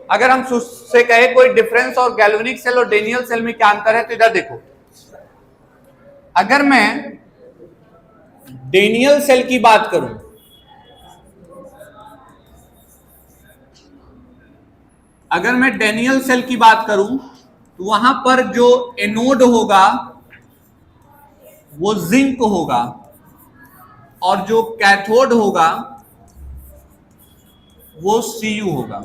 अगर हम से कहे कोई डिफरेंस और गैल्वेनिक सेल और डेनियल सेल में क्या अंतर है, तो इधर देखो, अगर मैं डेनियल सेल की बात करूं, अगर मैं डेनियल सेल की बात करूं तो वहां पर जो एनोड होगा वो जिंक होगा और जो कैथोड होगा वो सीयू होगा।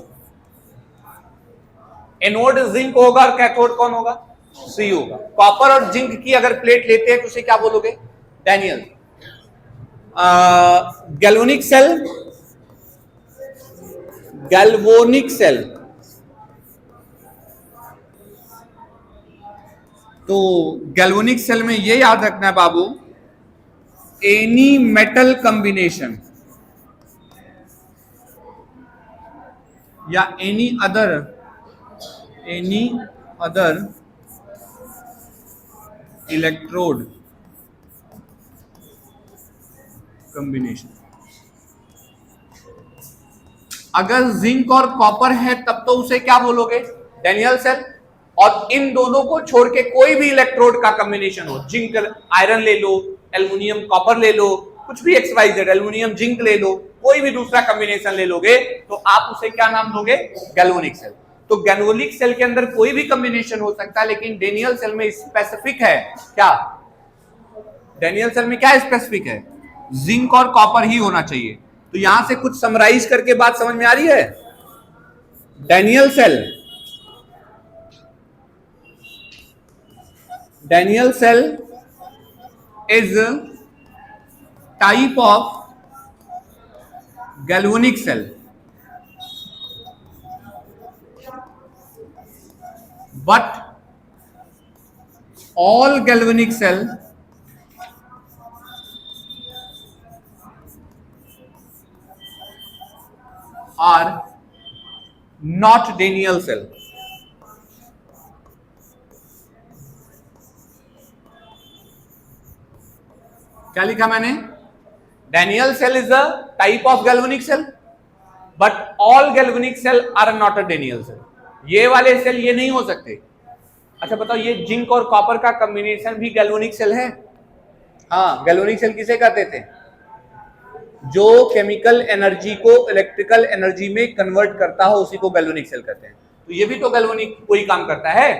एनोड जिंक होगा और कैथोड कौन होगा? सीयू होगा। कॉपर और जिंक की अगर प्लेट लेते हैं तो उसे क्या बोलोगे? Daniell. Galvanic cell, galvanic cell, तो गैल्वेनिक सेल में ये याद रखना है बाबू, एनी मेटल कॉम्बिनेशन या एनी अदर इलेक्ट्रोड कॉम्बिनेशन, अगर जिंक और कॉपर है तब तो उसे क्या बोलोगे? Daniell cell. और इन दोनों को छोड़ के कोई भी इलेक्ट्रोड का कॉम्बिनेशन हो, जिंक आयरन ले लो, एल्युमिनियम कॉपर ले लो, कुछ भी XYZ, एल्युमिनियम जिंक ले लो, कोई भी दूसरा कॉम्बिनेशन ले लोगे तो आप उसे क्या नाम दोगे? Galvanic cell. तो गैल्वेनिक सेल के अंदर कोई भी कॉम्बिनेशन हो सकता है, लेकिन डेनियल सेल में स्पेसिफिक है क्या? डेनियल सेल में क्या स्पेसिफिक है? जिंक और कॉपर ही होना चाहिए। तो यहां से कुछ समराइज करके बात समझ में आ रही है? Daniell cell is a type of galvanic cell, but all galvanic cell are not Daniell cell. क्या लिखा मैंने? Daniell cell is a type of galvanic cell, but all galvanic cell are not a Daniell cell. ये वाले cell ये नहीं हो सकते। अच्छा बताओ, ये जिंक और कॉपर का कॉम्बिनेशन भी गैल्वेनिक सेल है? हाँ, गैल्वेनिक सेल किसे कहते थे? जो केमिकल एनर्जी को इलेक्ट्रिकल एनर्जी में कन्वर्ट करता हो उसी को गैल्वेनिक सेल कहते हैं। तो ये भी तो गैल्वेनिक कोई काम करता है,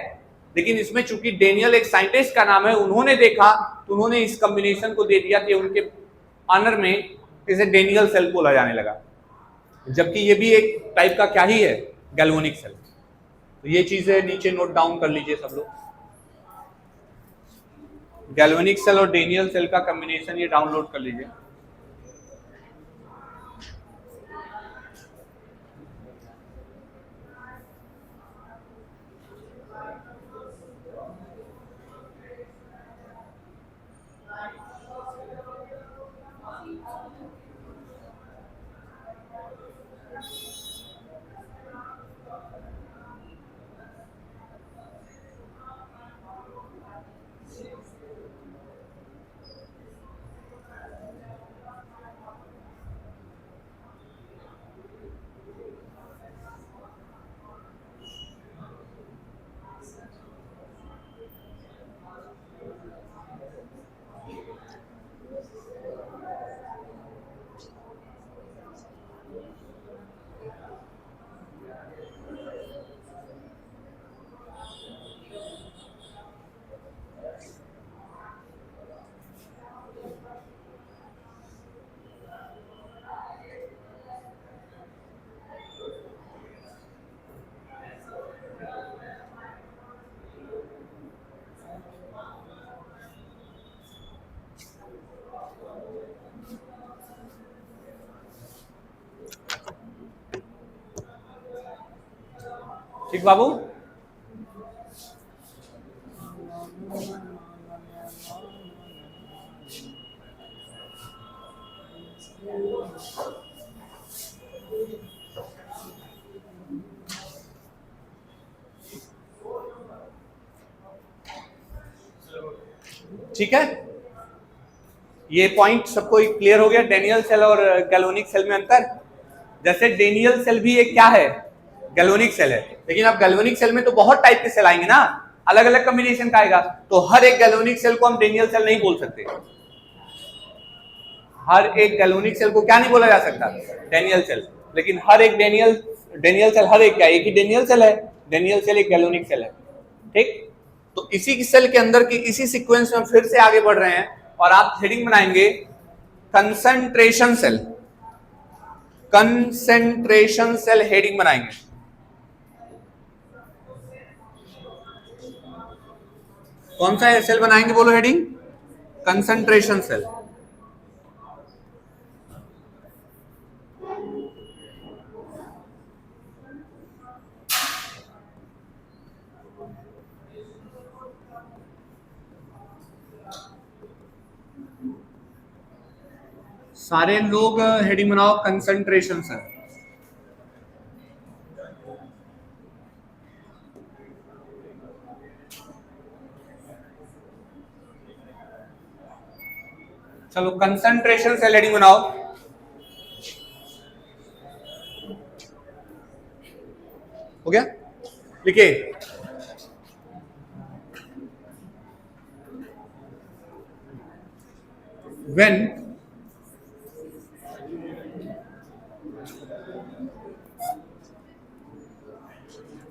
लेकिन इसमें चूंकि डेनियल एक साइंटिस्ट का नाम है, उन्होंने देखा तो उन्होंने इस कॉम्बिनेशन को दे दिया कि उनके ऑनर में इसे डेनियल सेल बोला जाने लगा, जबकि ये भी एक टाइप का क्या ही है? Galvanic cell. तो ये चीजें नीचे नोट डाउन कर लीजिए सब लोग। गैल्वेनिक सेल और डेनियल सेल का कॉम्बिनेशन ये डाउनलोड कर लीजिए। ठीक बाबू? ठीक है, ये पॉइंट सबको क्लियर हो गया? डेनियल सेल और गैल्वेनिक सेल में अंतर। जैसे डेनियल सेल भी एक क्या है? गैल्वेनिक सेल है, लेकिन अब गैल्वेनिक सेल में तो बहुत टाइप के सेल आएंगे ना, अलग अलग कॉम्बिनेशन का आएगा, तो हर एक गैल्वेनिक सेल को हम डेनियल सेल नहीं बोल सकते। हर एक गैल्वेनिक सेल को क्या नहीं बोला जा सकता? Daniell cell. लेकिन हर एक डेनियल सेल, हर एक क्या, एक ही डेनियल सेल है, डेनियल सेल एक गैल्वेनिक सेल है, ठीक। तो इसी की सेल के अंदर की इसी सीक्वेंस में फिर से आगे बढ़ रहे हैं और आप हेडिंग बनाएंगे concentration cell, concentration cell heading बनाएंगे। कौन सा सेल बनाएंगे, बोलो हेडिंग? Concentration cell. सारे लोग हेडिंग बनाओ कंसंट्रेशन सेल। चलो कंसंट्रेशन सेल हेडिंग बनाओ। हो गया, लिखिए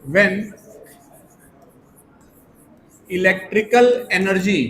when electrical energy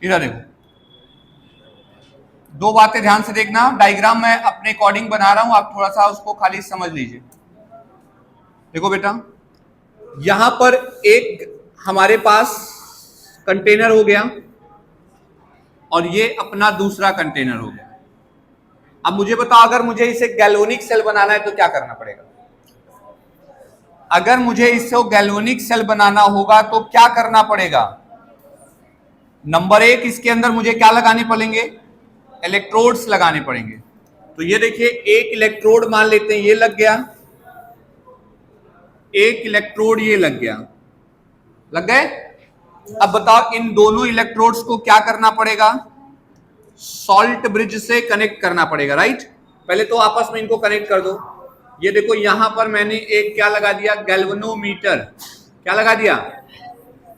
इधर देखो, दो बातें ध्यान से देखना, डायग्राम मैं अपने अकॉर्डिंग बना रहा हूं, आप थोड़ा सा उसको खाली समझ लीजिए। देखो बेटा, यहां पर एक हमारे पास कंटेनर हो गया और ये अपना दूसरा कंटेनर हो गया। अब मुझे बताओ, अगर मुझे इसे गैल्वेनिक सेल बनाना है तो क्या करना पड़ेगा? अगर मुझे इसे गैल्वेनिक सेल बनाना होगा तो क्या करना पड़ेगा? नंबर एक, इसके अंदर मुझे क्या लगाने पड़ेंगे? इलेक्ट्रोड्स लगाने पड़ेंगे। तो ये देखिए, एक इलेक्ट्रोड मान लेते हैं ये लग गया, एक इलेक्ट्रोड ये लग गया, लग गए। अब बताओ, इन दोनों इलेक्ट्रोड्स को क्या करना पड़ेगा? सॉल्ट ब्रिज से कनेक्ट करना पड़ेगा, राइट। पहले तो आपस में इनको कनेक्ट कर दो। ये देखो, यहां पर मैंने एक क्या लगा दिया? गैल्वेनोमीटर। क्या लगा दिया?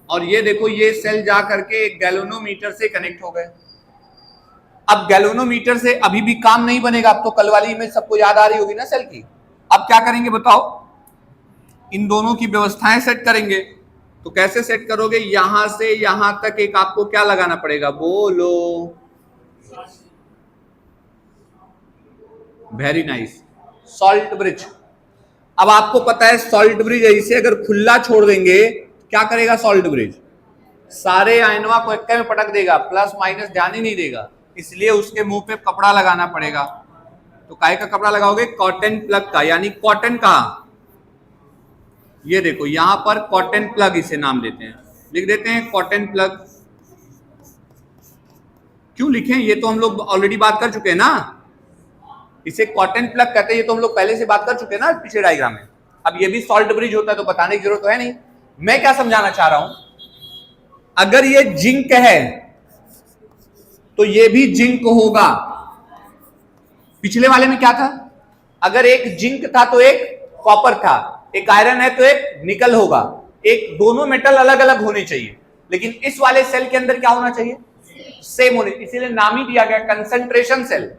और ये देखो, ये सेल जा करके एक गैल्वेनोमीटर से कनेक्ट हो गए। अब गैल्वेनोमीटर से अभी भी काम नहीं बनेगा, अब तो कल वाली इमेज सबको याद आ रही होगी ना सेल की। अब क्या करेंगे बताओ? इन दोनों की व्यवस्थाएं सेट करेंगे। तो कैसे सेट करोगे? यहां से यहां तक एक आपको क्या लगाना पड़ेगा? बोलो, वेरी नाइस। सॉल्ट ब्रिज, अब आपको पता है सॉल्ट ब्रिज ऐसे अगर खुला छोड़ देंगे क्या करेगा सॉल्ट ब्रिज, सारे आयनवा को इक्के में पटक देगा, प्लस माइनस ध्यान ही नहीं देगा, इसलिए उसके मुंह पे कपड़ा लगाना पड़ेगा। तो काय का कपड़ा लगाओगे, कॉटन प्लग का, यानी कॉटन का, ये देखो यहां पर कॉटन प्लग इसे नाम देते हैं, लिख देते हैं कॉटन प्लग। क्यों लिखें, ये तो हम लोग ऑलरेडी बात कर चुके हैं ना, इसे कॉटन प्लग कहते हैं, ये तो हम लोग पहले से बात कर चुके हैं ना पिछले डायग्राम में। अब ये भी सॉल्ट ब्रिज होता है तो बताने की जरूरत तो है नहीं। मैं क्या समझाना चाह रहा हूं, अगर ये जिंक है तो ये भी जिंक होगा। पिछले वाले में क्या था, अगर एक जिंक था तो एक कॉपर था, एक आयरन है तो एक निकल होगा, एक दोनों मेटल अलग अलग होने चाहिए, लेकिन इस वाले सेल के अंदर क्या होना चाहिए, सेम होने, इसीलिए नाम ही दिया गया कंसंट्रेशन सेल।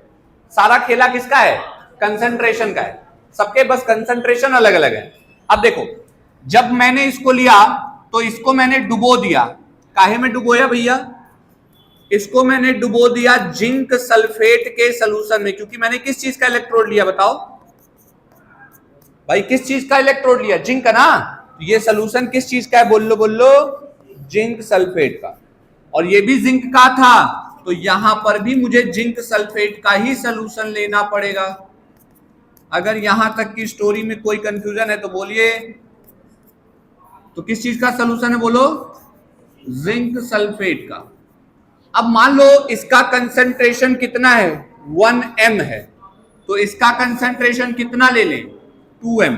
सारा खेला किसका है, कंसंट्रेशन का है, सबके बस कंसंट्रेशन अलग अलग है। अब देखो जब मैंने इसको लिया तो इसको मैंने डुबो दिया, काहे में डुबोया भैया, इसको मैंने डुबो दिया जिंक सल्फेट के सॉल्यूशन में, क्योंकि मैंने किस चीज का इलेक्ट्रोड लिया बताओ भाई, किस चीज का इलेक्ट्रोड लिया, जिंक का ना, तो ये सॉल्यूशन किस चीज का है, बोल लो जिंक सल्फेट का, और ये भी जिंक का था, तो यहां पर भी मुझे जिंक सल्फेट का ही सॉल्यूशन लेना पड़ेगा। अगर यहां तक की स्टोरी में कोई कंफ्यूजन है तो बोलिए, तो किस चीज का सॉल्यूशन है बोलो, जिंक सल्फेट का। अब मान लो इसका कंसंट्रेशन कितना है, 1m है, तो इसका कंसंट्रेशन कितना ले लें, 2m।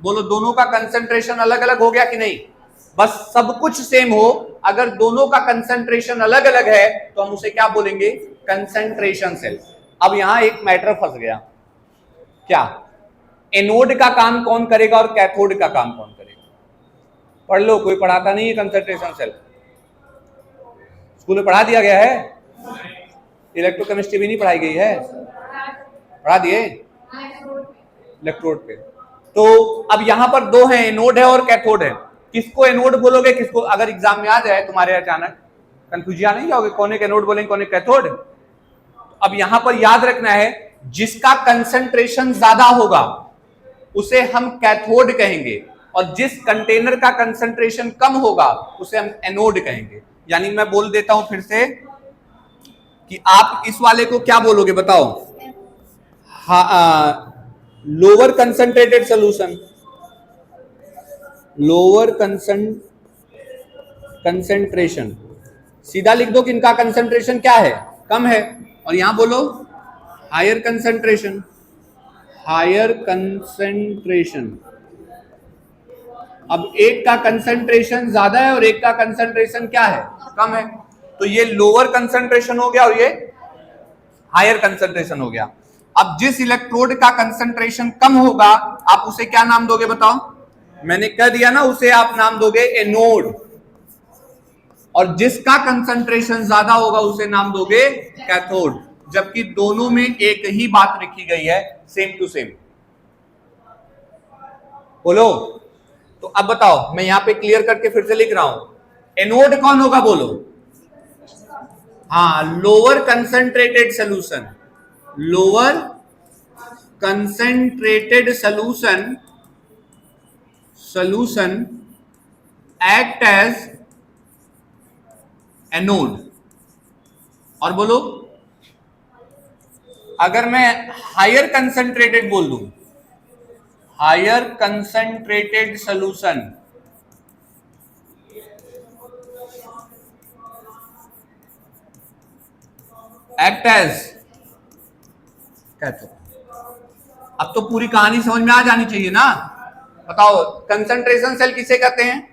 बोलो दोनों का कंसंट्रेशन अलग अलग हो गया कि नहीं, बस सब कुछ सेम हो, अगर दोनों का कंसंट्रेशन अलग अलग है तो हम उसे क्या बोलेंगे, कंसंट्रेशन सेल। अब यहां एक मैटर फंस गया, क्या, एनोड का काम कौन करेगा और कैथोड का काम कौन करेगा, पढ़ लो, कोई पढ़ाता नहीं है कंसंट्रेशन सेल, स्कूल में पढ़ा दिया गया है, इलेक्ट्रोकेमिस्ट्री भी नहीं पढ़ाई गई है, पढ़ा दिए इलेक्ट्रोड पे। तो अब यहां पर दो हैं, एनोड है और कैथोड है, किसको एनोड बोलोगे, किसको, अगर एग्जाम में आ जाए तुम्हारे अचानक कंफ्यूजन नहीं जाओगे, कौन एक एनोड बोलेंगे कौन एक कैथोड। अब यहां पर याद रखना है, जिसका कंसंट्रेशन ज्यादा होगा उसे हम कैथोड कहेंगे, और जिस कंटेनर का कंसंट्रेशन कम होगा उसे हम एनोड कहेंगे। यानी मैं बोल देता हूं फिर से कि आप इस वाले को क्या बोलोगे बताओ, lower concentrated solution, lower concentration, सीधा लिख दो कि इनका कंसंट्रेशन क्या है, कम है, और यहां बोलो हायर कंसंट्रेशन, हायर कंसंट्रेशन। अब एक का कंसंट्रेशन ज्यादा है और एक का कंसंट्रेशन क्या है, कम है, तो ये लोअर कंसंट्रेशन हो गया और ये हायर कंसंट्रेशन हो गया। अब जिस इलेक्ट्रोड का कंसंट्रेशन कम होगा आप उसे क्या नाम दोगे बताओ, मैंने कह दिया ना, उसे आप नाम दोगे एनोड, और जिसका कंसंट्रेशन ज्यादा होगा उसे नाम दोगे कैथोड, जबकि दोनों में एक ही बात लिखी गई है, सेम टू सेम। बोलो, तो अब बताओ, मैं यहां पे क्लियर करके फिर से लिख रहा हूं, एनोड कौन होगा बोलो, हाँ, lower concentrated solution, lower concentrated solution act as anode. और बोलो, अगर मैं हायर कंसंट्रेटेड बोल दूं, higher concentrated solution act as cathode. अब तो पूरी कहानी समझ में आ जानी चाहिए ना, बताओ कंसंट्रेशन सेल किसे कहते हैं,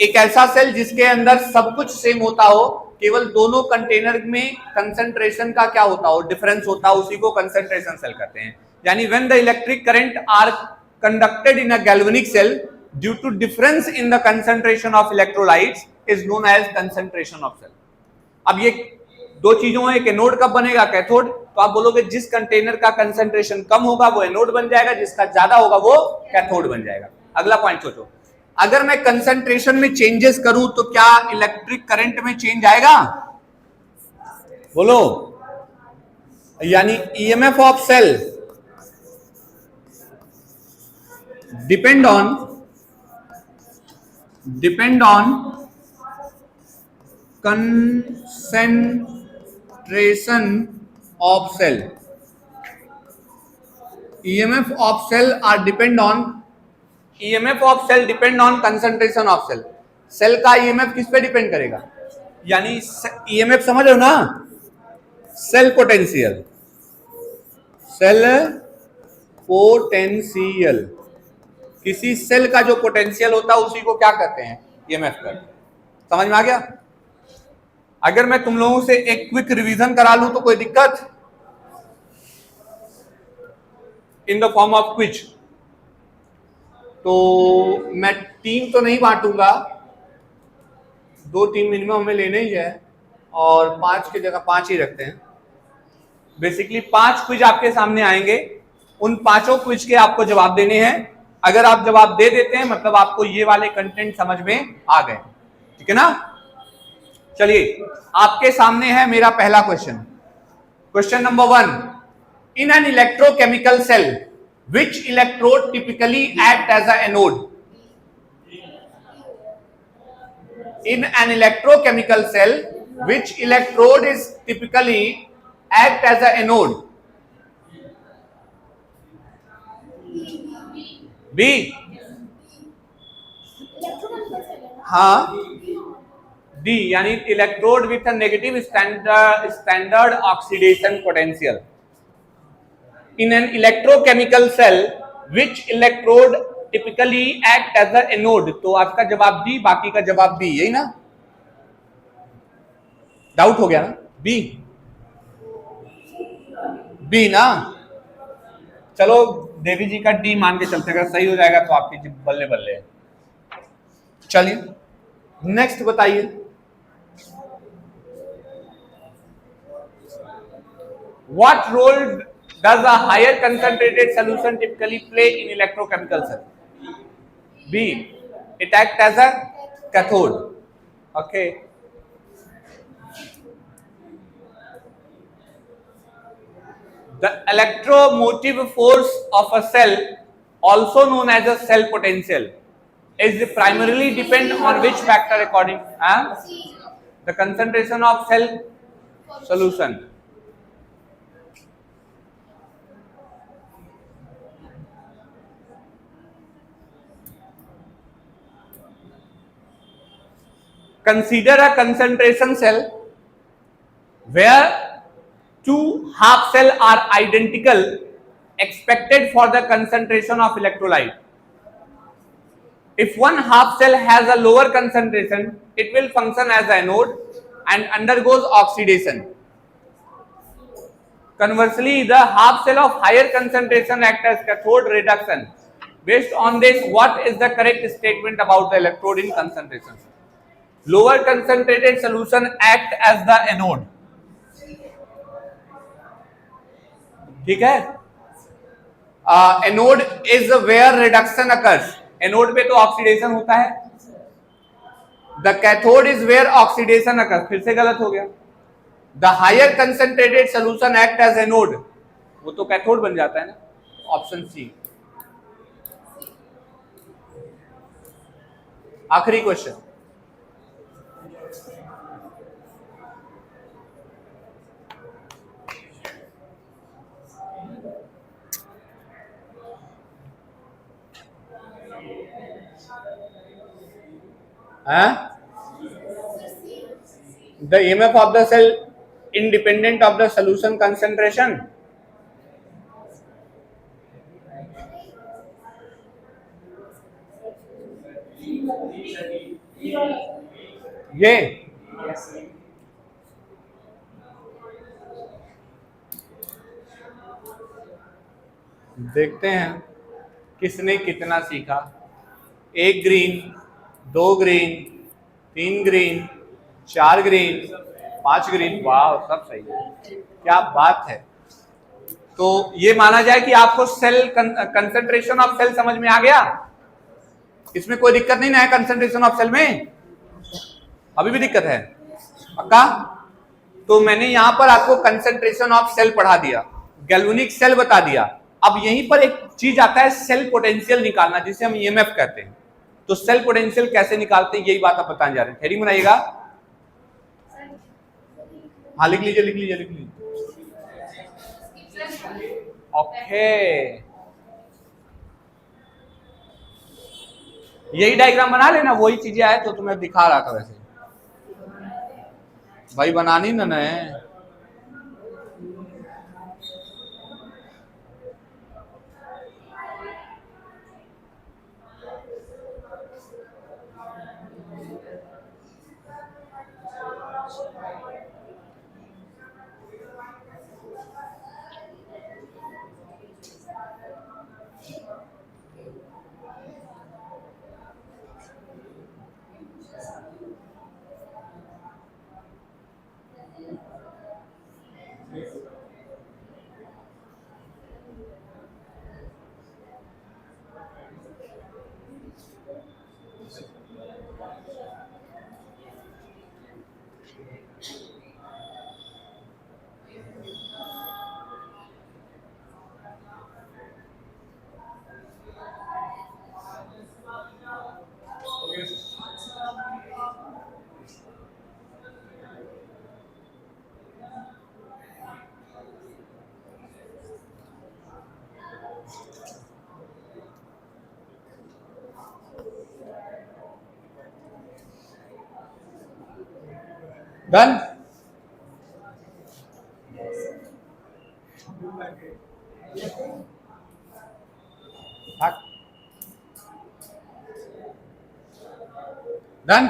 एक ऐसा सेल जिसके अंदर सब कुछ सेम होता हो, केवल दोनों कंटेनर में कंसंट्रेशन का क्या होता हो, डिफरेंस होता हो, उसी को कंसंट्रेशन सेल कहते हैं। यानी when the electric current are conducted in a galvanic cell due to difference in the concentration of electrolytes is known as concentration of cell. अब ये दो चीजों है, एक एनोड कब बनेगा, कैथोड, तो आप बोलोगे जिस कंटेनर का कंसंट्रेशन कम होगा वो एनोड बन जाएगा, जिसका ज्यादा होगा वो कैथोड बन जाएगा। अगला पॉइंट सोचो, अगर मैं कंसंट्रेशन में चेंजेस करूं तो क्या इलेक्ट्रिक करंट में चेंज आएगा, बोलो, यानी EMF of cell depend on concentration of cell. EMF of cell depend on concentration of cell. Cell का ईएमएफ किस पे डिपेंड करेगा? यानी ईएमएफ समझ रहे हो ना? सेल पोटेंशियल किसी सेल का जो पोटेंशियल होता है उसी को क्या कहते हैं? ईएमएफ कहते हैं। समझ में आ गया? अगर मैं तुम लोगों से एक क्विक रिवीजन करा लूं तो कोई दिक्कत? In the form of quiz. तो मैं टीम तो नहीं बांटूंगा, 2 टीम मिनिमम हमें लेने ही है और 5 की जगह 5 ही रखते हैं। बेसिकली 5 क्विज आपके सामने आएंगे, उन 5 क्विज के आपको जवाब देने हैं। अगर आप जवाब दे देते हैं मतलब आपको ये वाले कंटेंट समझ में आ गए, ठीक है ना? चलिए आपके सामने है मेरा पहला question. Question number 1, in an electrochemical cell which electrode typically act as an anode? In an electrochemical cell, which electrode is typically act as an anode? B. हाँ, D यानी electrode with a negative standard oxidation potential. In an electrochemical cell, which electrode typically act as an anode? तो आपका जवाब D, बाकी का जवाब B, यही ना? डाउट हो गया ना? बी ना? चलो देवी जी का डी मान के चलते, अगर सही हो जाएगा तो आपकी बल्ले बल्ले है। चलिए नेक्स्ट बताइए। What role does a higher concentrated solution typically play in electrochemical cell? B. It acts as a cathode. Okay. The electromotive force of a cell, also known as a cell potential, is primarily depend on which factor according the concentration of cell solution. Consider a concentration cell where 2 half cell are identical expected for the concentration of electrolyte. If one half cell has a lower concentration, it will function as an anode and undergoes oxidation. Conversely, the half cell of higher concentration acts as cathode reduction. Based on this, what is the correct statement about the electrode in concentration? Lower concentrated solution act as the anode. ठीक है? Anode is where reduction occurs. Anode पे तो oxidation होता है. The cathode is where oxidation occurs. फिर से गलत हो गया. The higher concentrated solution act as anode. वो तो कैथोड बन जाता है ना. Option C. आखिरी question. The EMF of the cell independent of the solution concentration. ये देखते हैं किसने कितना सीखा। 1 green, 2 green, 3 green, 4 green, 5 green. वाह, सब सही है, क्या बात है। तो ये माना जाए कि आपको सेल कंसंट्रेशन ऑफ सेल समझ में आ गया। इसमें कोई दिक्कत नहीं ना है कंसंट्रेशन ऑफ सेल में? अभी भी दिक्कत है? पक्का? तो मैंने यहां पर आपको कंसंट्रेशन ऑफ सेल पढ़ा दिया, गैल्वेनिक सेल बता दिया, अब यहीं पर एक चीज आता है सेल पोटेंशियल निकालना, जिसे हम ईएमएफ कहते हैं। तो सेल पोटेंशियल कैसे निकालते हैं, यही बात आप बताने जा रहे हैं। हेडिंग बनाइएगा। हाँ लिख लीजिए, लिख लीजिए, लिख लीजिए। ओके, यही डायग्राम बना लेना, वही चीजें आए तो तुम्हें दिखा रहा था वैसे भाई, बनानी ना है। डन। डन।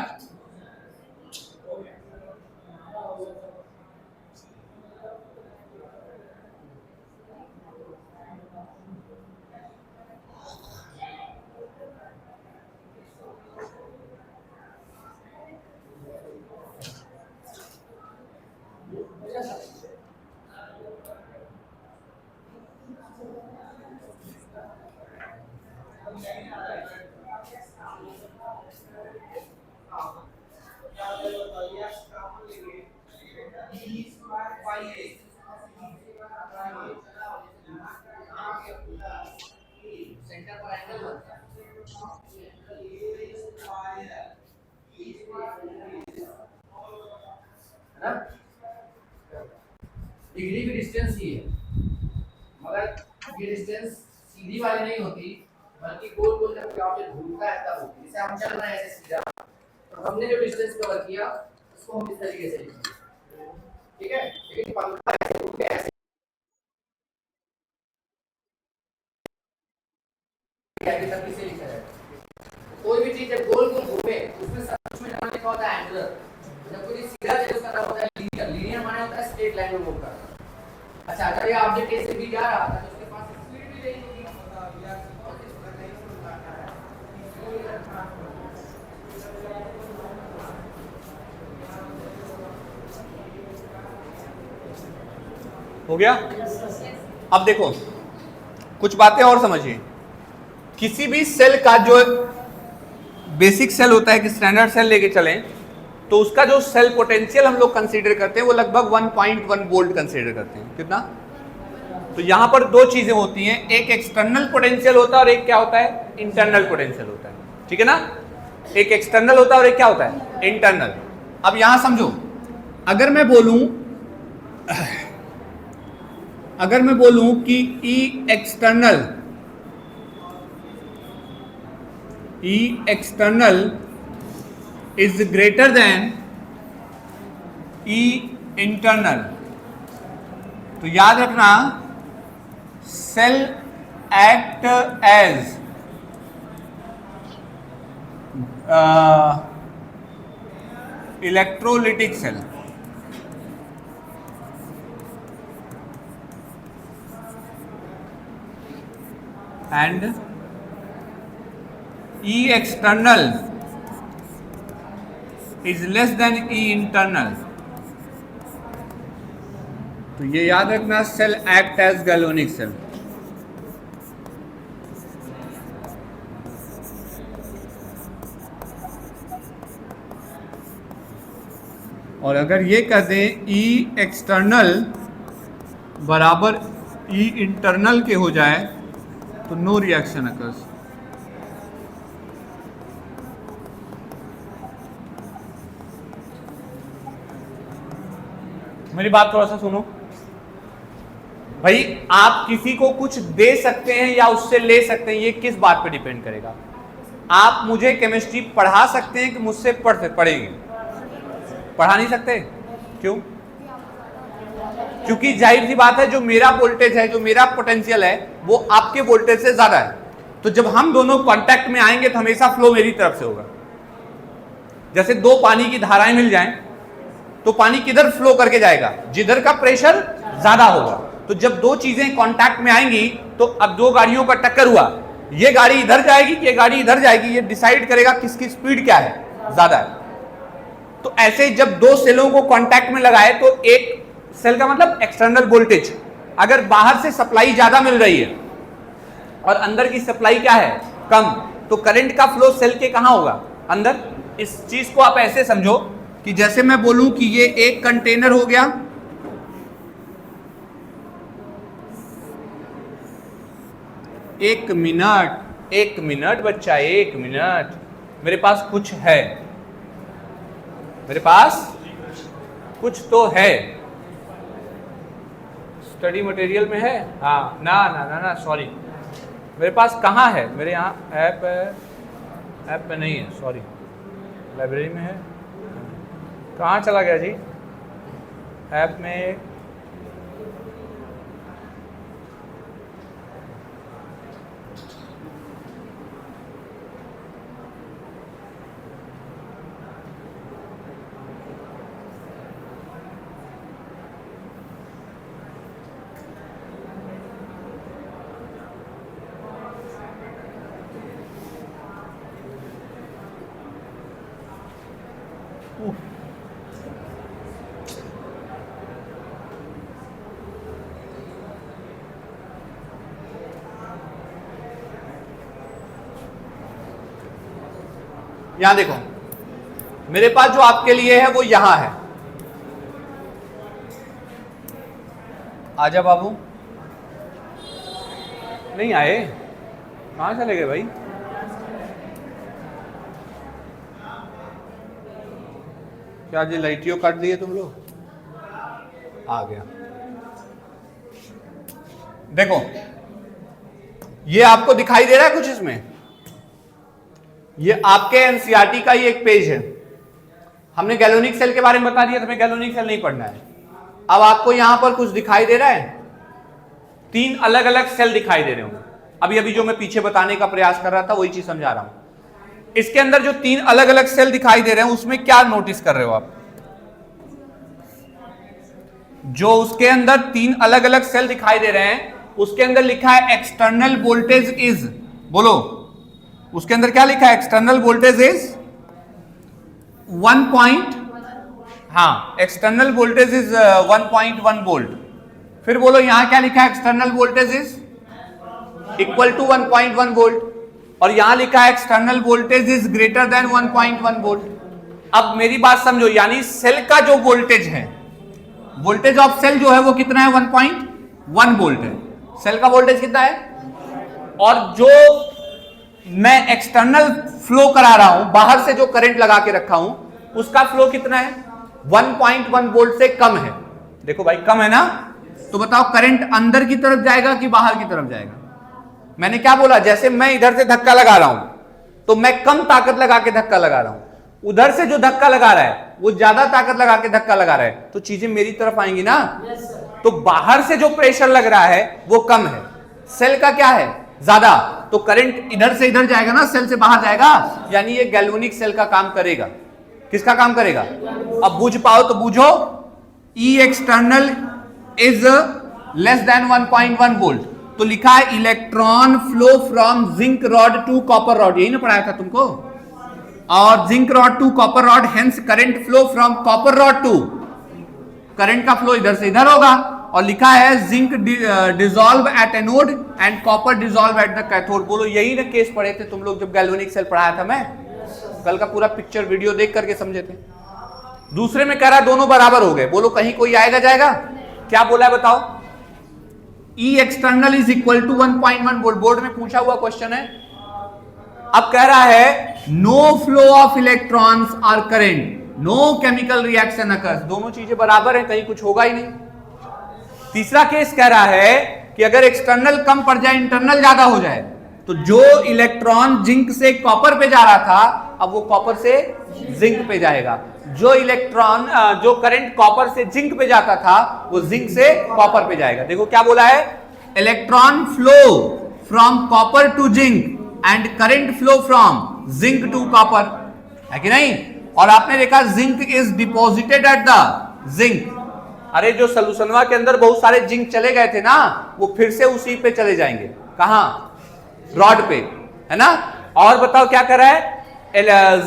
डिग्री की डिस्टेंस ही है, मगर ये डिस्टेंस सीधी वाली नहीं होती, बल्कि गोल गोल जब ऑब्जेक्ट घूमता है तब होती है। जैसे हम चल रहे हैं ऐसे सीधा, तो हमने जो डिस्टेंस कवर किया उसको हम इस तरीके से लिखेंगे, ठीक है। लेकिन पंखा ऐसे घूम के ऐसे सब किसे लिखा है, कोई भी चीज जब गोल गोल घूमे उसमें सब में नाम लिखा होता है एंगुलर। जब कोई सीधा चले उसका नाम होता है लीनियर। लीनियर माने होता है स्ट्रेट लाइन में मूव करना। अच्छा, अगर ये ऑब्जेक्ट ऐसे भी जा रहा था तो उसके पास स्पीड भी नहीं होगी। हो गया। अब देखो कुछ बातें और समझिए। किसी भी सेल का जो बेसिक सेल होता है कि स्टैंडर्ड सेल लेके चलें तो उसका जो सेल पोटेंशियल हम लोग कंसीडर करते हैं वो लगभग 1.1 वोल्ट कंसीडर करते हैं। कितना? तो यहां पर दो चीजें होती हैं, एक एक्सटर्नल पोटेंशियल होता है और एक क्या होता है, इंटरनल पोटेंशियल होता है। ठीक है ना, एक एक्सटर्नल होता है और एक क्या होता है, इंटरनल। अब यहां समझो, अगर मैं बोलूं कि E external is greater than E internal, तो याद रखना cell act as electrolytic cell. and E external is less than E internal, तो ये याद रखना cell act as galvanic cell. और अगर ये कह दें E एक्सटर्नल बराबर ई इंटरनल के हो जाए तो नो रिएक्शन अकर्स। मेरी बात थोड़ा सा सुनो भाई, आप किसी को कुछ दे सकते हैं या उससे ले सकते हैं, ये किस बात पे डिपेंड करेगा? आप मुझे केमिस्ट्री पढ़ा सकते हैं कि मुझसे पढ़ेंगे? पढ़ा नहीं सकते। क्यों? क्योंकि जाहिर सी बात है, जो मेरा वोल्टेज है, जो मेरा पोटेंशियल है, वो आपके वोल्टेज से ज्यादा है। तो जब हम दोनों कांटेक्ट में आएंगे तो हमेशा फ्लो मेरी तरफ से होगा। जैसे दो पानी की धाराएं मिल जाएं तो पानी किधर फ्लो करके जाएगा? जिधर का प्रेशर ज्यादा होगा। तो जब दो चीजें कांटेक्ट में आएंगी तो अब दो गाड़ियों का टक्कर हुआ, ये गाड़ी इधर जाएगी कि ये गाड़ी इधर जाएगी, ये डिसाइड करेगा किसकी स्पीड क्या है, ज्यादा है। तो ऐसे जब दो सेलों को कांटेक्ट में लगाए तो एक सेल का मतलब एक्सटर्नल वोल्टेज, अगर बाहर से सप्लाई ज्यादा मिल रही है और अंदर की सप्लाई क्या है, कम, तो करंट का फ्लो सेल के कहां होगा? अंदर। इस चीज को आप ऐसे समझो कि जैसे मैं बोलूं कि ये एक कंटेनर हो गया, एक मिनट बच्चा, एक मिनट, मेरे पास कुछ है, मेरे पास कुछ तो है, स्टडी मटेरियल में है। हाँ, ना सॉरी, मेरे पास कहाँ है? मेरे यहाँ ऐप है, ऐप में नहीं है, सॉरी, लाइब्रेरी में है। कहाँ चला गया जी? ऐप में यहां देखो, मेरे पास जो आपके लिए है वो यहां है। आजा बाबू, नहीं आए? कहां चले गए भाई? क्या जी लाइटियों काट दिए तुम लोग? आ गया। देखो, ये आपको दिखाई दे रहा है कुछ इसमें? ये आपके एनसीईआरटी का ही एक पेज है। हमने गैल्वेनिक सेल के बारे में बता दिया, तुम्हें गैल्वेनिक सेल नहीं पढ़ना है। अब आपको यहां पर कुछ दिखाई दे रहा है, तीन अलग अलग सेल दिखाई दे रहे होंगे। अभी अभी जो मैं पीछे बताने का प्रयास कर रहा था वही चीज समझा रहा हूं। इसके अंदर जो तीन अलग अलग सेल दिखाई दे रहे हैं उसमें क्या नोटिस कर रहे हो आप? जो उसके अंदर तीन अलग अलग सेल दिखाई दे रहे हैं उसके अंदर लिखा है एक्सटर्नल वोल्टेज इज, बोलो उसके अंदर क्या लिखा है? एक्सटर्नल वोल्टेज इज 1 हाँ, एक्सटर्नल वोल्टेज इज 1.1 वोल्ट। फिर बोलो यहां क्या लिखा है? External voltage is equal to 1.1 volt. और यहां लिखा है external voltage is greater than 1.1 volt. अब मेरी बात समझो, यानी सेल का जो वोल्टेज है, वोल्टेज ऑफ सेल जो है वो कितना है? 1.1 वोल्ट है। सेल का वोल्टेज कितना है? और जो मैं एक्सटर्नल फ्लो करा रहा हूं, बाहर से जो करंट लगा के रखा हूं, उसका फ्लो कितना है? 1.1 वोल्ट से कम है। देखो भाई, कम है ना? तो बताओ करंट अंदर की तरफ जाएगा कि बाहर की तरफ जाएगा? मैंने क्या बोला? जैसे मैं इधर से धक्का लगा रहा हूं तो मैं कम ताकत लगा के धक्का लगा रहा हूं, उधर से जो धक्का लगा रहा है वो ज्यादा ताकत लगा के धक्का लगा रहा है, तो चीजें मेरी तरफ आएंगी ना। तो बाहर से जो प्रेशर लग रहा है वो कम है, सेल का क्या है? ज्यादा। तो करंट इधर से इधर जाएगा ना, सेल से बाहर जाएगा, यानी ये गैल्वेनिक सेल का काम करेगा। किसका काम करेगा? अब बूझ पाओ तो बूझो, E external is less than 1.1 volt. तो लिखा है electron flow from zinc rod to copper rod, यही ना पढ़ाया था तुमको? और zinc rod to copper rod, hence current flow from copper rod to, current का फ्लो इधर से इधर होगा। और लिखा है zinc dissolve at anode and copper dissolve at the cathode. बोलो यही ना केस पढ़े थे तुम लोग जब गैल्वेनिक सेल पढ़ाया था मैं? कल का पूरा पिक्चर वीडियो देख करके समझे थे। दूसरे में कह रहा दोनों बराबर हो गए, बोलो कहीं कोई आएगा जाएगा? क्या बोला है बताओ? E external is equal to 1.1 volt. Board में पूछा हुआ क्वेश्चन है। अब कह रहा है no flow of electrons or current, no chemical reaction occurs. दोनों चीजें बराबर हैं, कहीं कुछ होगा ही नहीं। तीसरा केस कह रहा है कि अगर एक्सटर्नल कम पड़ जाए, इंटरनल ज्यादा हो जाए, तो जो इलेक्ट्रॉन जिंक से कॉपर पे जा रहा था, अब वो कॉपर से जिंक पे जाएगा। जो इलेक्ट्रॉन जो करंट कॉपर से जिंक पे जाता था, वो जिंक से कॉपर पे जाएगा। देखो क्या बोला है, electron flow from copper to zinc and current flow from zinc to copper, है कि नहीं? और आपने देखा zinc is deposited at the zinc. अरे जो सलूशनवा के अंदर बहुत सारे जिंक चले गए थे ना, वो फिर से उसी पे चले जाएंगे। कहां? रॉड पे, है ना? और बताओ क्या कर रहा है,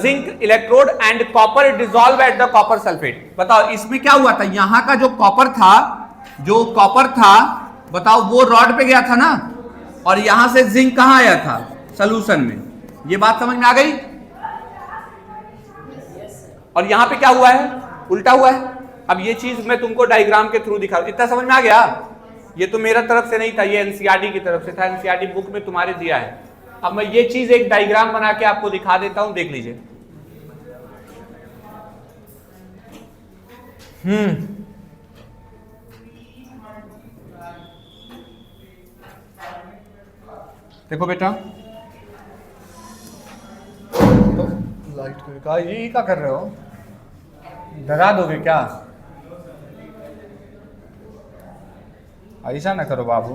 zinc electrode and copper dissolve at the copper sulphate. बताओ इसमें क्या हुआ था, यहां का जो कॉपर था, बताओ वो रॉड पे गया था ना, और यहां से जिंक कहां आया था, सॉल्यूशन में। ये बात समझ में आ गई? और यहां पे क्या हुआ है, उल्टा हुआ है। अब ये चीज मैं तुमको डायग्राम के थ्रू दिखा, इतना समझ में आ गया? ये तो मेरा तरफ से नहीं था, ये एनसीईआरटी की तरफ से था, एनसीईआरटी बुक में तुम्हारे दिया है। अब मैं ये चीज एक डायग्राम बना के आपको दिखा देता हूं, देख लीजिए। देखो बेटा, तो लाइट को कहा, ये क्या कर रहे हो, डरा दोगे क्या? ऐसा ना करो बाबू।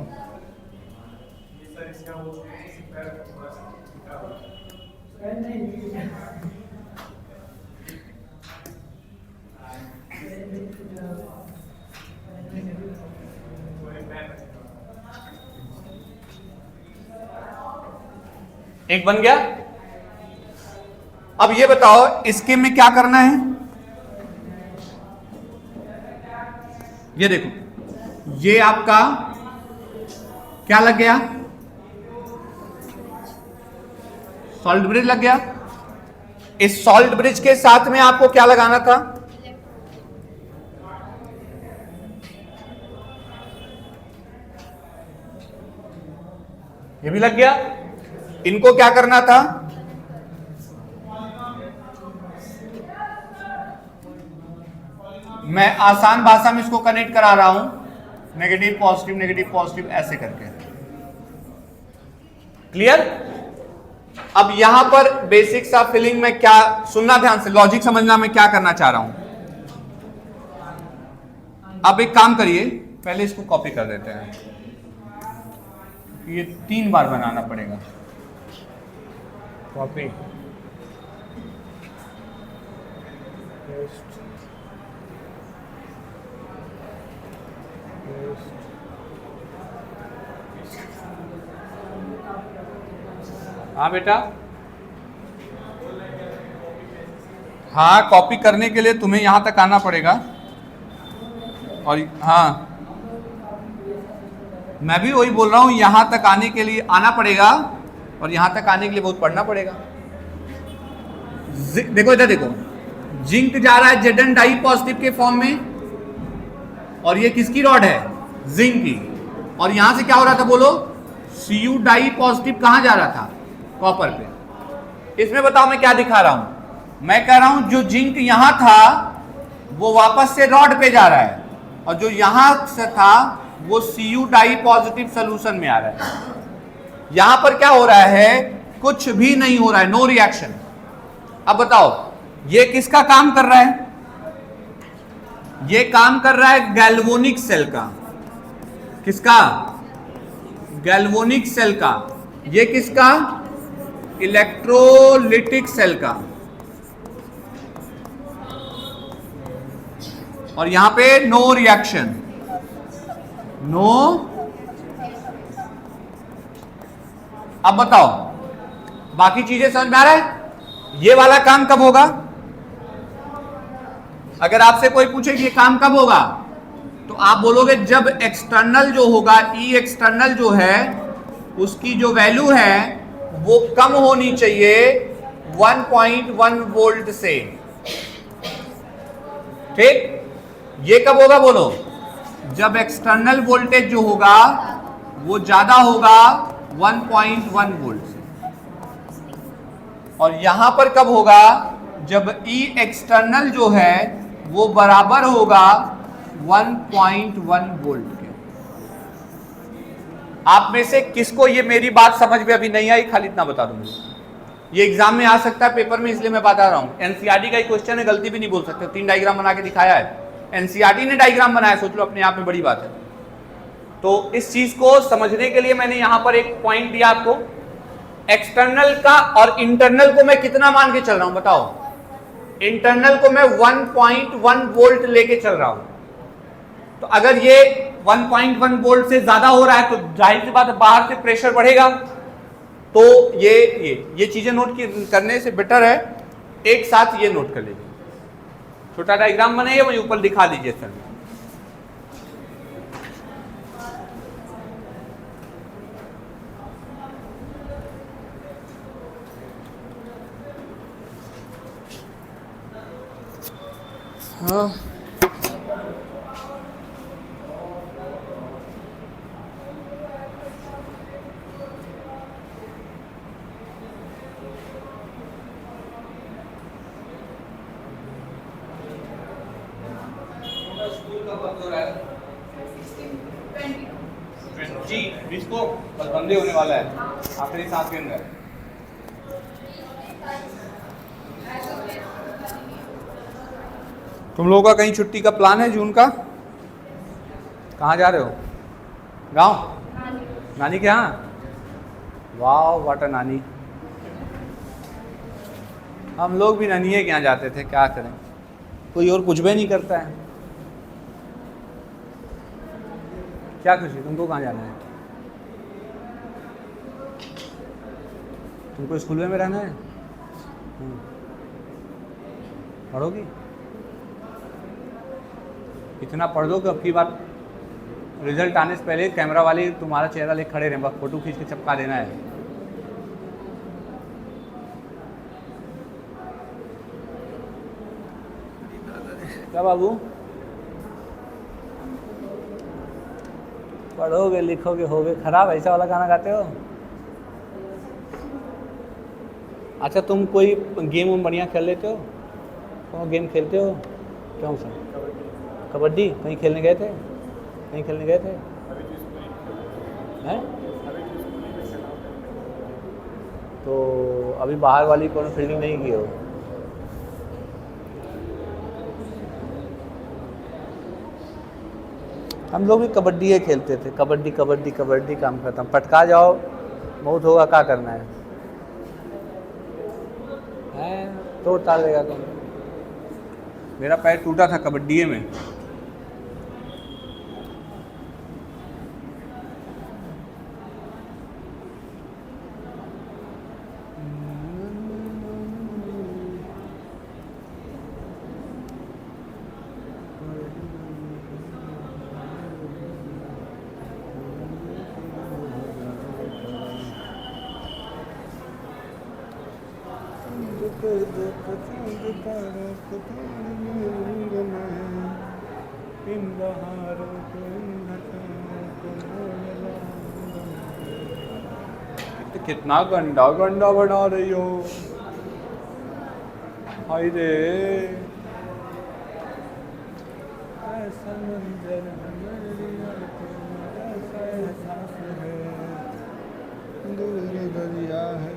एक बन गया। अब ये बताओ इसके में क्या करना है। ये देखो, ये आपका क्या लग गया, सॉल्ट ब्रिज लग गया। इस सॉल्ट ब्रिज के साथ में आपको क्या लगाना था, ये भी लग गया। इनको क्या करना था, मैं आसान भाषा में इसको कनेक्ट करा रहा हूं, नेगेटिव पॉजिटिव ऐसे करके। क्लियर? अब यहां पर बेसिक सा फीलिंग में क्या, सुनना ध्यान से, लॉजिक समझना मैं क्या करना चाह रहा हूं। अब एक काम करिए, पहले इसको कॉपी कर देते हैं, ये 3 बार बनाना पड़ेगा। कॉपी, हाँ बेटा, हाँ कॉपी करने के लिए तुम्हें यहां तक आना पड़ेगा। और हाँ, मैं भी वही बोल रहा हूं, यहां तक आने के लिए आना पड़ेगा, और यहां तक आने के लिए बहुत पढ़ना पड़ेगा। देखो इधर देखो, जिंक जा रहा है Zn डाई पॉजिटिव के फॉर्म में, और ये किसकी रॉड है, जिंक की। और यहां से क्या हो रहा था बोलो, Cu डाई पॉजिटिव कहां जा रहा था, कॉपर पे। इसमें बताओ मैं क्या दिखा रहा हूं, मैं कह रहा हूं जो जिंक यहां था वो वापस से रॉड पे जा रहा है, और जो यहां से था वो Cu डाई पॉजिटिव सोल्यूशन में आ रहा है। यहां पर क्या हो रहा है, कुछ भी नहीं हो रहा है, नो रिएक्शन। अब बताओ ये किसका काम कर रहा है, ये काम कर रहा है गैल्वेनिक सेल का। किसका, गैल्वेनिक सेल का। ये किसका, इलेक्ट्रोलिटिक सेल का। और यहां पे नो रिएक्शन, नो। अब बताओ बाकी चीजें समझ में आ रहा है, ये वाला काम कब होगा। अगर आपसे कोई पूछे कि ये काम कब होगा, तो आप बोलोगे जब एक्सटर्नल जो होगा, ई एक्सटर्नल जो है उसकी जो वैल्यू है वो कम होनी चाहिए 1.1 वोल्ट से। ठीक, ये कब होगा बोलो, जब एक्सटर्नल वोल्टेज जो होगा वो ज्यादा होगा 1.1 वोल्ट से, और यहां पर कब होगा, जब ई एक्सटर्नल जो है वो बराबर होगा 1.1 वोल्ट के। आप में से किसको ये मेरी बात समझ में अभी नहीं आई, खाली इतना बता दूंगा, ये एग्जाम में आ सकता है पेपर में, इसलिए मैं बता रहा हूं। एनसीईआरटी का एक क्वेश्चन है, गलती भी नहीं बोल सकते, 3 डायग्राम बना के दिखाया है, एनसीईआरटी ने डायग्राम बनाया, सोच लो, अपने आप में बड़ी बात है। तो इस चीज को समझने के लिए मैंने यहां पर एक पॉइंट दिया आपको, एक्सटर्नल का और इंटरनल को मैं कितना मान के चल रहा हूं बताओ। इंटरनल को मैं 1.1 वोल्ट लेके चल रहा हूं, तो अगर ये 1.1 वोल्ट से ज्यादा हो रहा है तो जाहिर सी बात है बाहर से प्रेशर बढ़ेगा। तो ये चीजें नोट करने से बेटर है एक साथ ये नोट कर लीजिए, छोटा डायग्राम बनाइए, वही ऊपर दिखा दीजिए सर। हाँ इसको बस बंदे होने वाला है, आखिरी सांस के अंदर। तुम लोगों का कहीं छुट्टी का प्लान है जून का? कहाँ जा रहे हो? गांव? नानी के यहाँ? वाह वाट अ नानी। हम लोग भी नानी के यहाँ जाते थे, क्या करें, कोई और कुछ भी नहीं करता है। क्या खुशी, तुमको कहाँ जाना है? तुमको स्कूल में रहना है? पढ़ोगी? इतना पढ़ दो कि अब की बार रिजल्ट आने से पहले कैमरा वाले तुम्हारा चेहरा लेके खड़े रहे, बस फोटो खींच के चिपका देना है। क्या बाबू, पढ़ोगे लिखोगे होगे खराब, ऐसा वाला गाना गाते हो? अच्छा, तुम कोई गेम उम बढ़िया खेल लेते हो? कौन गेम खेलते हो? क्यों सर? कबड्डी? कहीं खेलने गए थे? कहीं खेलने गए थे? हैं? तो अभी बाहर वाली कौन फील्डिंग नहीं की हो? हम लोग भी कबड्डी ही खेलते थे, कबड्डी कबड्डी कबड्डी, काम खत्म, पटका जाओ बहुत होगा, क्या करना है? तोड़ ताड़ देगा तुम। मेरा पैर टूटा था कबड्डी में। कितना गंदा गंदा बना रही हो, हाय रे। ऐसा मंजर है, दूर दरिया है।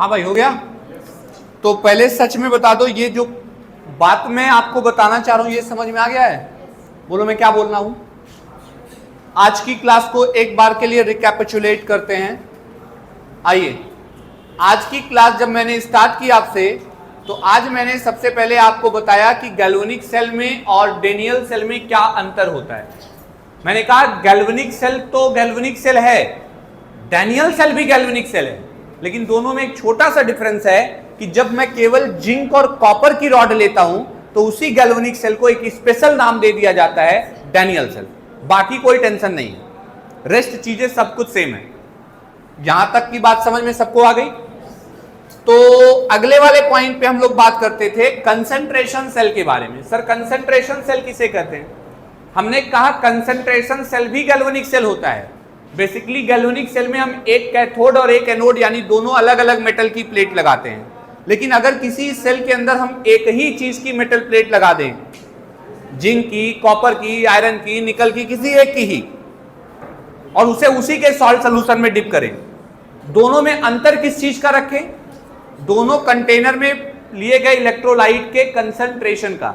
हाँ भाई हो गया। तो पहले सच में बता दो, ये जो बात मैं आपको बताना चाह रहा हूं ये समझ में आ गया है? बोलो मैं क्या बोलना हूं। आज की क्लास को एक बार के लिए रिकैपिचुलेट करते हैं। आइए, आज की क्लास जब मैंने स्टार्ट की आपसे, तो आज मैंने सबसे पहले आपको बताया कि गैल्वेनिक सेल में और डेनियल सेल में क्या अंतर होता है। मैंने कहा गैल्वेनिक सेल तो गैल्वेनिक सेल है, डेनियल सेल भी गैल्वेनिक सेल है, लेकिन दोनों में एक छोटा सा डिफरेंस है कि जब मैं केवल जिंक और कॉपर की रॉड लेता हूं तो उसी गैल्वेनिक सेल को एक स्पेशल नाम दे दिया जाता है डेनियल सेल। बाकी कोई टेंशन नहीं है, रेस्ट चीजें सब कुछ सेम है। यहां तक की बात समझ में सबको आ गई? तो अगले वाले पॉइंट पे हम लोग बात करते थे कंसंट्रेशन सेल के बारे में। सर कंसंट्रेशन सेल किसे कहते हैं? हमने कहा कंसंट्रेशन सेल भी गैल्वेनिक सेल होता है। बेसिकली गैल्वेनिक सेल में हम एक कैथोड और एक एनोड यानी दोनों अलग अलग मेटल की प्लेट लगाते हैं, लेकिन अगर किसी सेल के अंदर हम एक ही चीज की मेटल प्लेट लगा दें, जिंक की, कॉपर की, आयरन की, निकल की, किसी एक की ही, और उसे उसी के सॉल्ट सोल्यूशन में डिप करें, दोनों में अंतर किस चीज का रखें? दोनों कंटेनर में लिए गए इलेक्ट्रोलाइट के कंसंट्रेशन का।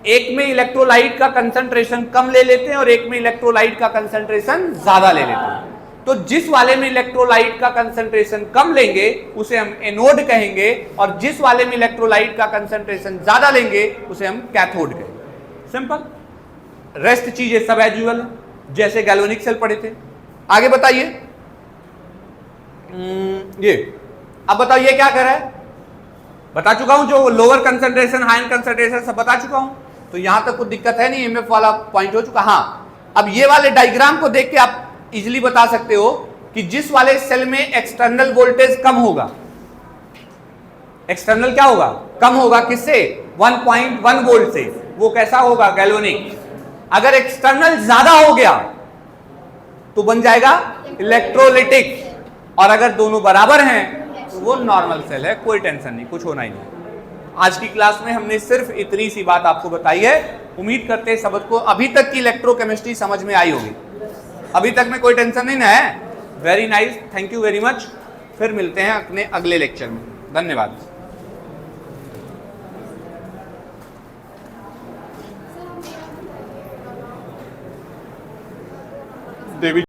एक में इलेक्ट्रोलाइट का कंसंट्रेशन कम ले लेते हैं और एक में इलेक्ट्रोलाइट का कंसंट्रेशन ज्यादा ले लेते हैं। तो जिस वाले में इलेक्ट्रोलाइट का कंसंट्रेशन कम लेंगे उसे हम एनोड कहेंगे, और जिस वाले में इलेक्ट्रोलाइट का कंसंट्रेशन ज्यादा लेंगे उसे हम कैथोड कहेंगे। सिंपल, रेस्ट चीजें सब एज यूजुअल है जैसे गैल्वेनिक सेल पढ़े थे। आगे बताइए, ये अब बताओ ये क्या कर रहा है? बता चुका हूं, जो लोअर कंसंट्रेशन हायर कंसंट्रेशन सब बता चुका हूं, तो यहां तक कोई दिक्कत है नहीं, एमएफ वाला पॉइंट हो चुका। हाँ, अब ये वाले डायग्राम को देख के आप इजीली बता सकते हो कि जिस वाले सेल में एक्सटर्नल वोल्टेज कम होगा, एक्सटर्नल क्या होगा? कम होगा, किससे? 1.1 वोल्ट से, वो कैसा होगा? गैल्वेनिक। अगर एक्सटर्नल ज्यादा हो गया तो बन जाएगा इलेक्ट्रोलिटिक, और अगर दोनों बराबर हैं तो वो नॉर्मल सेल है, कोई टेंशन नहीं, कुछ होना ही नहीं। आज की क्लास में हमने सिर्फ इतनी सी बात आपको बताई है। उम्मीद करते हैं सबको अभी तक की इलेक्ट्रोकेमिस्ट्री समझ में आई होगी। अभी तक में कोई टेंशन नहीं ना है? Very nice, thank you very much. फिर मिलते हैं अपने अगले लेक्चर में। धन्यवाद। देवी